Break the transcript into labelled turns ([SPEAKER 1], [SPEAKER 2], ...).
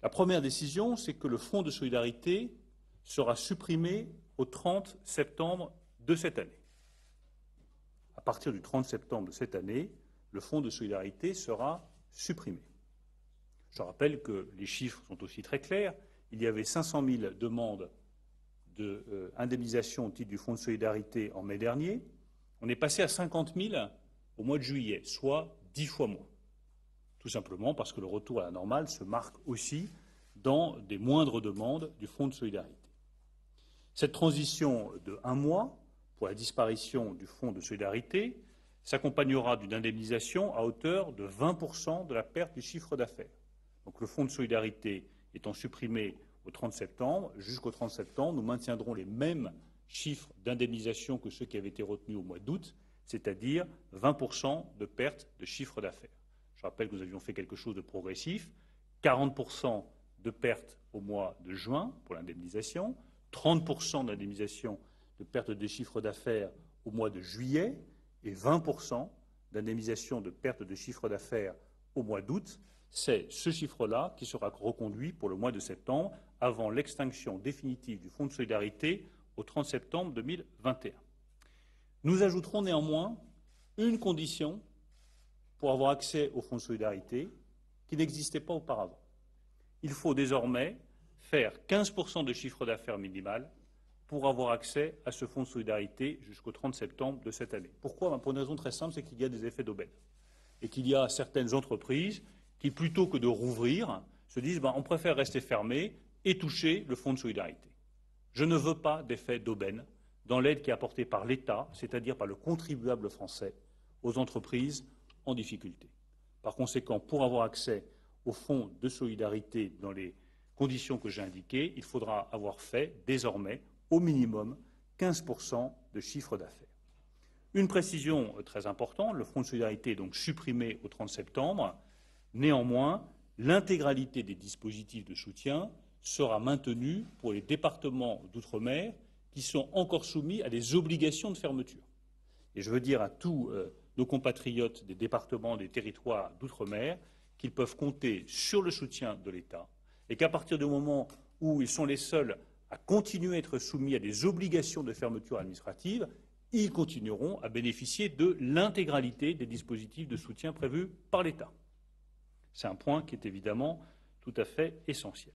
[SPEAKER 1] La première décision, c'est que le fonds de solidarité sera supprimé au 30 septembre de cette année. À partir du 30 septembre de cette année, le fonds de solidarité sera supprimé. Je rappelle que les chiffres sont aussi très clairs. Il y avait 500 000 demandes d'indemnisation au titre du fonds de solidarité en mai dernier. On est passé à 50 000 au mois de juillet, soit 10 fois moins. Tout simplement parce que le retour à la normale se marque aussi dans des moindres demandes du fonds de solidarité. Cette transition de 1 mois pour la disparition du fonds de solidarité s'accompagnera d'une indemnisation à hauteur de 20% de la perte du chiffre d'affaires. Donc le fonds de solidarité étant supprimé au 30 septembre, jusqu'au 30 septembre, nous maintiendrons les mêmes chiffres d'indemnisation que ceux qui avaient été retenus au mois d'août, c'est-à-dire 20% de perte de chiffre d'affaires. Je rappelle que nous avions fait quelque chose de progressif, 40% de perte au mois de juin pour l'indemnisation, 30% d'indemnisation de perte de chiffre d'affaires au mois de juillet et 20% d'indemnisation de perte de chiffre d'affaires au mois d'août. C'est ce chiffre-là qui sera reconduit pour le mois de septembre, avant l'extinction définitive du fonds de solidarité au 30 septembre 2021. Nous ajouterons néanmoins une condition pour avoir accès au fonds de solidarité qui n'existait pas auparavant. Il faut désormais faire 15% de chiffre d'affaires minimal pour avoir accès à ce fonds de solidarité jusqu'au 30 septembre de cette année. Pourquoi? Pour une raison très simple, c'est qu'il y a des effets d'aubaine. Et qu'il y a certaines entreprises qui, plutôt que de rouvrir, se disent on préfère rester fermé et toucher le fonds de solidarité. Je ne veux pas d'effet d'aubaine dans l'aide qui est apportée par l'État, c'est-à-dire par le contribuable français, aux entreprises en difficulté. Par conséquent, pour avoir accès au fonds de solidarité dans les conditions que j'ai indiquées, il faudra avoir fait désormais au minimum 15% de chiffre d'affaires. Une précision très importante, le fonds de solidarité est donc supprimé au 30 septembre. Néanmoins, l'intégralité des dispositifs de soutien sera maintenue pour les départements d'outre-mer qui sont encore soumis à des obligations de fermeture. Et je veux dire à tous nos compatriotes des départements, des territoires d'outre-mer qu'ils peuvent compter sur le soutien de l'État et qu'à partir du moment où ils sont les seuls à continuer à être soumis à des obligations de fermeture administrative, ils continueront à bénéficier de l'intégralité des dispositifs de soutien prévus par l'État. C'est un point qui est évidemment tout à fait essentiel.